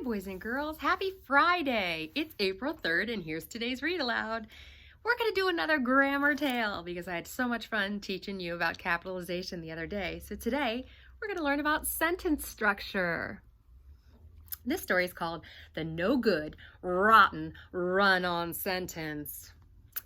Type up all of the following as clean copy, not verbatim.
boys and girls. Happy Friday. It's April 3rd and here's today's Read Aloud. We're going to do another grammar tale because I had so much fun teaching you about capitalization the other day. So today we're going to learn about sentence structure. This story is called The No Good, Rotten, Run-On Sentence.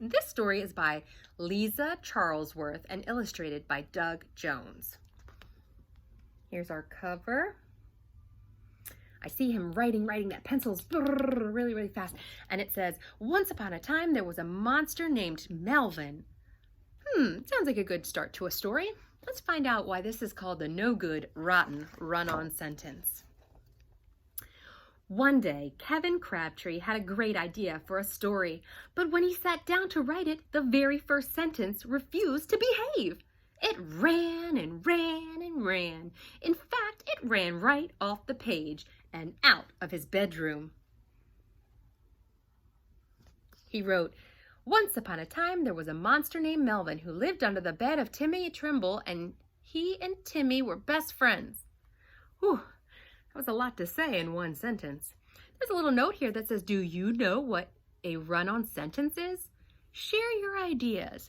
This story is by Lisa Charlesworth and illustrated by Doug Jones. Here's our cover. I see him writing that pencil's really fast. And it says, once upon a time, there was a monster named Melvin. Sounds like a good start to a story. Let's find out why this is called the no good, rotten, run-on sentence. One day, Kevin Crabtree had a great idea for a story, but when he sat down to write it, the very first sentence refused to behave. It ran and ran and ran. In fact, it ran right off the page and out of his bedroom. He wrote, once upon a time there was a monster named Melvin who lived under the bed of Timmy Trimble, and he and Timmy were best friends. Whew, that was a lot to say in one sentence. There's a little note here that says, do you know what a run-on sentence is? Share your ideas.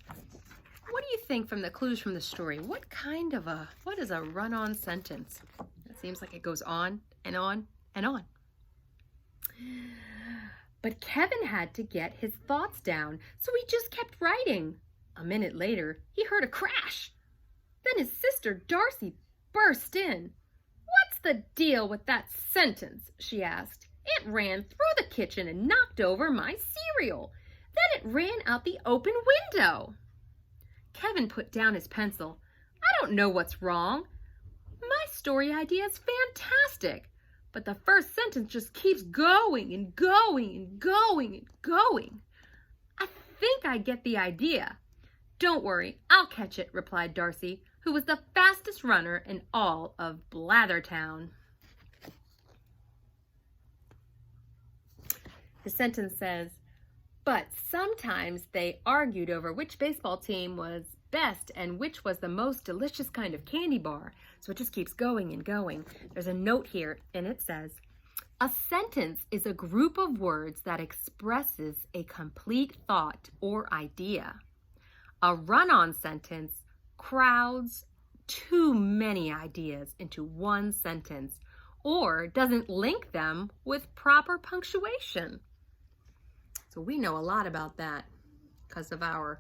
What do you think from the clues from the story? What is a run-on sentence? It seems like it goes on and on and on. But Kevin had to get his thoughts down, so he just kept writing. A minute later, he heard a crash. Then his sister Darcy burst in. What's the deal with that sentence? She asked. It ran through the kitchen and knocked over my cereal. Then it ran out the open window. Kevin put down his pencil. I don't know what's wrong. My story idea is fantastic, but the first sentence just keeps going and going and going and going. I think I get the idea. Don't worry, I'll catch it, replied Darcy, who was the fastest runner in all of Blathertown. The sentence says, but sometimes they argued over which baseball team was best and which was the most delicious kind of candy bar. So it just keeps going and going. There's a note here and it says, a sentence is a group of words that expresses a complete thought or idea. A run-on sentence crowds too many ideas into one sentence or doesn't link them with proper punctuation. So we know a lot about that because of our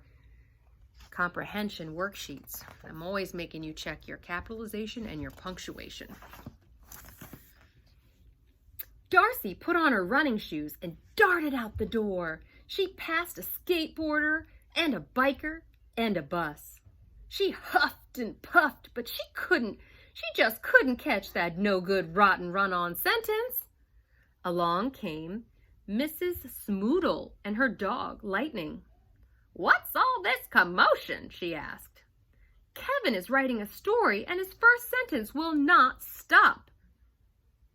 comprehension worksheets. I'm always making you check your capitalization and your punctuation. Darcy put on her running shoes and darted out the door. She passed a skateboarder and a biker and a bus. She huffed and puffed, but she just couldn't catch that no good, rotten, run-on sentence. Along came Mrs. Smoodle and her dog, Lightning. What's all this commotion? She asked. Kevin is writing a story and his first sentence will not stop,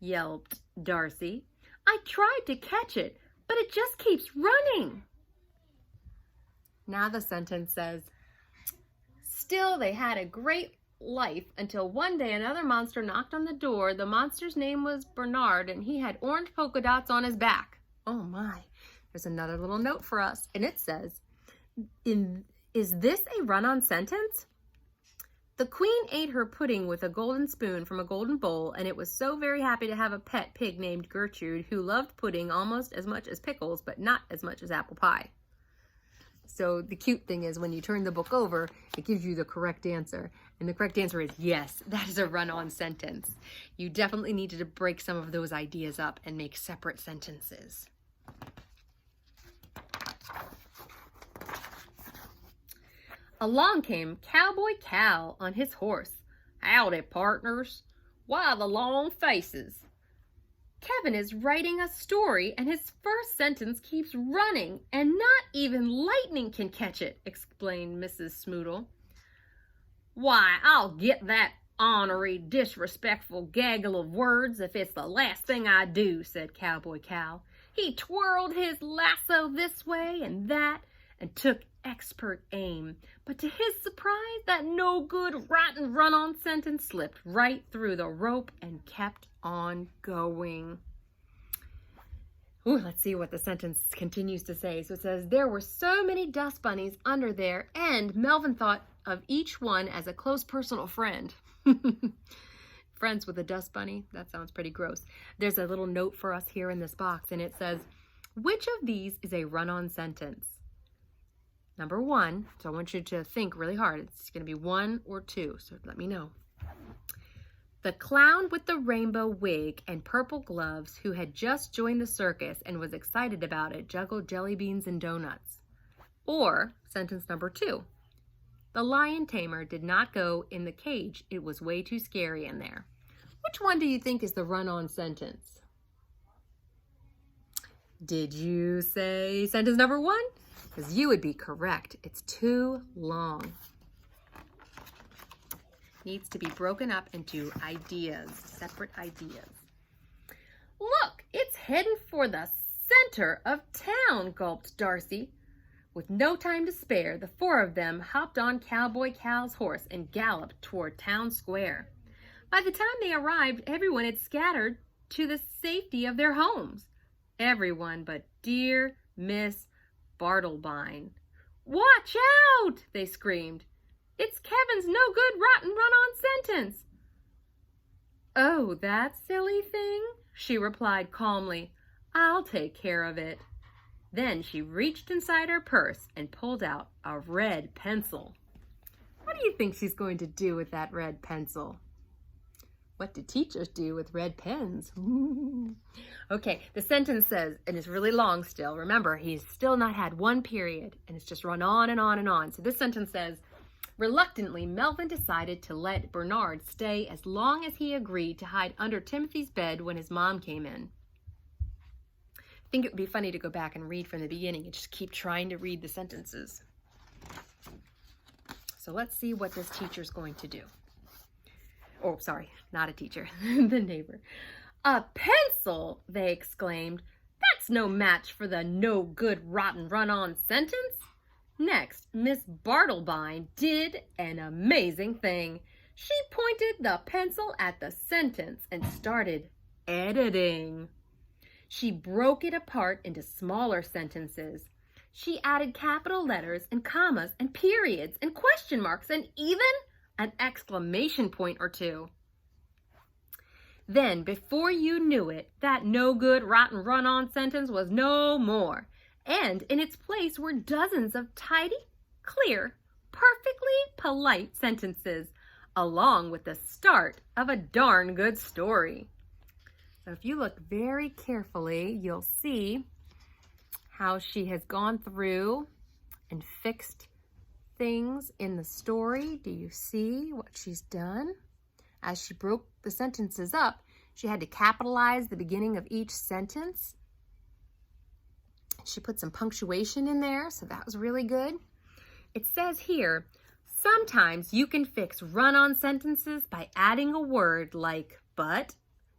yelped Darcy. I tried to catch it, but it just keeps running. Now the sentence says, still they had a great life until one day another monster knocked on the door. The monster's name was Bernard and he had orange polka dots on his back. Oh my, there's another little note for us, and it says, is this a run-on sentence? The queen ate her pudding with a golden spoon from a golden bowl, and it was so very happy to have a pet pig named Gertrude, who loved pudding almost as much as pickles, but not as much as apple pie. So the cute thing is when you turn the book over, it gives you the correct answer. And the correct answer is yes, that is a run-on sentence. You definitely needed to break some of those ideas up and make separate sentences. Along came Cowboy Cal on his horse. Howdy, partners. Why the long faces? Kevin is writing a story and his first sentence keeps running and not even Lightning can catch it, explained Mrs. Smoodle. Why, I'll get that ornery, disrespectful gaggle of words if it's the last thing I do, said Cowboy Cal. He twirled his lasso this way and that and took expert aim. But to his surprise, that no good, rotten run-on sentence slipped right through the rope and kept on going. Ooh, let's see what the sentence continues to say. So it says, there were so many dust bunnies under there, and Melvin thought of each one as a close personal friend. Friends with a dust bunny? That sounds pretty gross. There's a little note for us here in this box, and it says, which of these is a run-on sentence? Number 1, so I want you to think really hard. It's going to be 1 or 2, so let me know. The clown with the rainbow wig and purple gloves who had just joined the circus and was excited about it juggled jelly beans and donuts. Or, sentence number 2, the lion tamer did not go in the cage. It was way too scary in there. Which one do you think is the run-on sentence? Did you say sentence number 1? Because you would be correct. It's too long. Needs to be broken up into ideas, separate ideas. Look, it's heading for the center of town, gulped Darcy. With no time to spare, the 4 of them hopped on Cowboy Cal's horse and galloped toward town square. By the time they arrived, everyone had scattered to the safety of their homes. Everyone but dear Miss Bartlebine. Watch out! They screamed. It's Kevin's no good rotten run-on sentence. Oh, that silly thing? She replied calmly. I'll take care of it. Then she reached inside her purse and pulled out a red pencil. What do you think she's going to do with that red pencil? What do teachers do with red pens? Okay, the sentence says, and it's really long still. Remember, he's still not had one period, and it's just run on and on and on. So this sentence says, reluctantly, Melvin decided to let Bernard stay as long as he agreed to hide under Timothy's bed when his mom came in. I think it would be funny to go back and read from the beginning and just keep trying to read the sentences. So let's see what this teacher's going to do. Oh, sorry, not a teacher, the neighbor. A pencil, they exclaimed. That's no match for the no good rotten run-on sentence. Next, Miss Bartlebine did an amazing thing. She pointed the pencil at the sentence and started editing. She broke it apart into smaller sentences. She added capital letters and commas and periods and question marks and even an exclamation point or 2. Then, before you knew it, that no good, rotten, run-on sentence was no more. And in its place were dozens of tidy, clear, perfectly polite sentences, along with the start of a darn good story. So if you look very carefully, you'll see how she has gone through and fixed things in the story. Do you see what she's done? As she broke the sentences up, she had to capitalize the beginning of each sentence. She put some punctuation in there, so that was really good. It says here, sometimes you can fix run-on sentences by adding a word like but,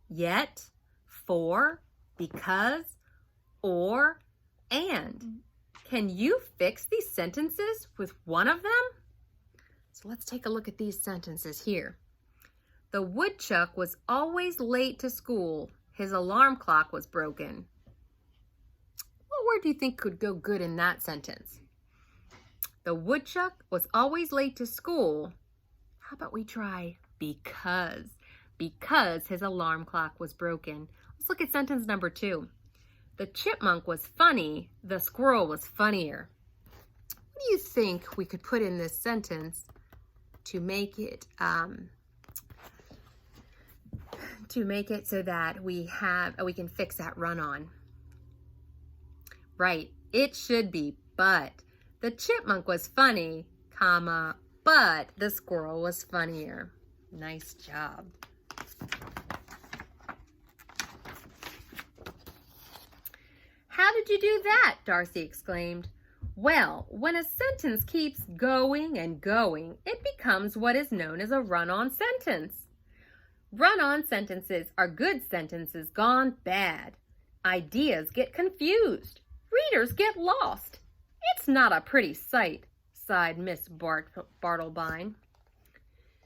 yet, for, because, or, and. Can you fix these sentences with one of them? So let's take a look at these sentences here. The woodchuck was always late to school. His alarm clock was broken. What word do you think could go good in that sentence? The woodchuck was always late to school. How about we try because? Because his alarm clock was broken. Let's look at sentence number 2. The chipmunk was funny, the squirrel was funnier. What do you think we could put in this sentence to make it so that we can fix that run-on? Right, it should be but. The chipmunk was funny, comma, but the squirrel was funnier. Nice job. How did you do that? Darcy exclaimed. Well, when a sentence keeps going and going, it becomes what is known as a run-on sentence. Run-on sentences are good sentences gone bad. Ideas get confused. Readers get lost. It's not a pretty sight, sighed Miss Bartlebine.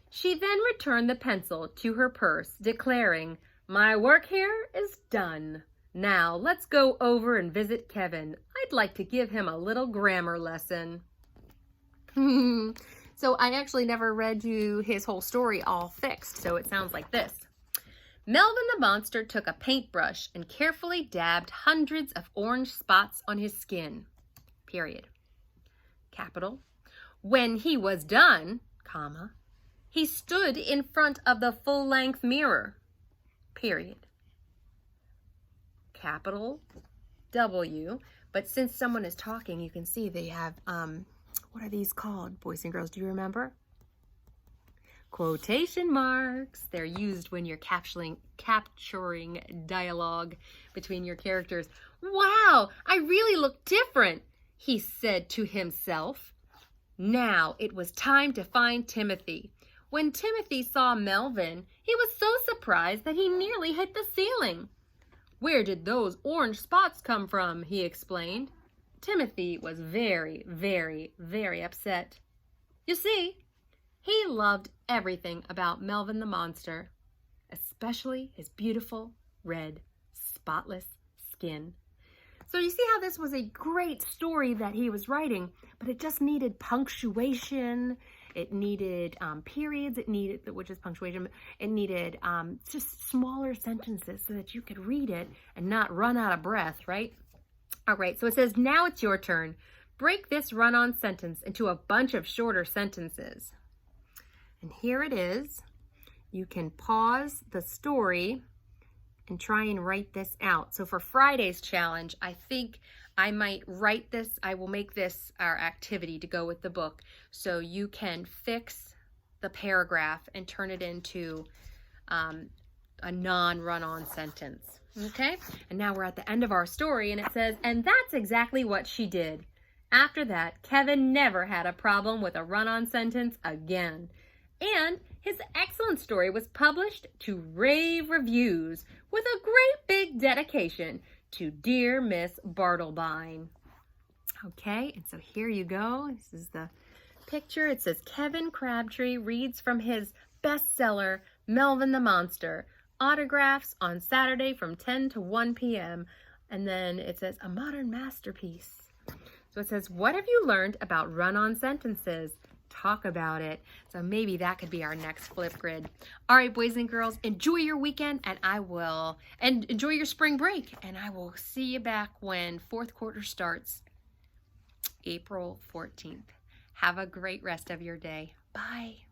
She then returned the pencil to her purse, declaring, My work here is done. Now, let's go over and visit Kevin. I'd like to give him a little grammar lesson. So I actually never read you his whole story all fixed, so it sounds like this. Melvin the monster took a paintbrush and carefully dabbed hundreds of orange spots on his skin. Period. Capital. When he was done, comma, he stood in front of the full-length mirror. Period. Capital W. But since someone is talking, you can see they have, what are these called, boys and girls? Do you remember? Quotation marks. They're used when you're capturing dialogue between your characters. Wow, I really look different, he said to himself. Now it was time to find Timothy. When Timothy saw Melvin, he was so surprised that he nearly hit the ceiling. Where did those orange spots come from? He explained. Timothy was very, very, very upset. You see, he loved everything about Melvin the monster, especially his beautiful, red, spotless skin. So you see how this was a great story that he was writing, but it just needed punctuation. It needed periods. It needed, which is punctuation. It needed just smaller sentences so that you could read it and not run out of breath, right? All right, so it says, now it's your turn. Break this run-on sentence into a bunch of shorter sentences. And here it is. You can pause the story and try and write this out. So for Friday's challenge, I think I might write this. I will make this our activity to go with the book. So you can fix the paragraph and turn it into a non-run-on sentence. Okay? And now we're at the end of our story, and it says, and that's exactly what she did. After that, Kevin never had a problem with a run-on sentence again. And his excellent story was published to rave reviews with a great big dedication to dear Miss Bartlebine. Okay, and so here you go. This is the picture. It says Kevin Crabtree reads from his bestseller, Melvin the Monster. Autographs on Saturday from 10 to 1 p.m. And then it says a modern masterpiece. So it says, what have you learned about run-on sentences? Talk about it. So maybe that could be our next flip grid. All right, boys and girls, enjoy your weekend, and enjoy your spring break. And I will see you back when fourth quarter starts, April 14th. Have a great rest of your day. Bye.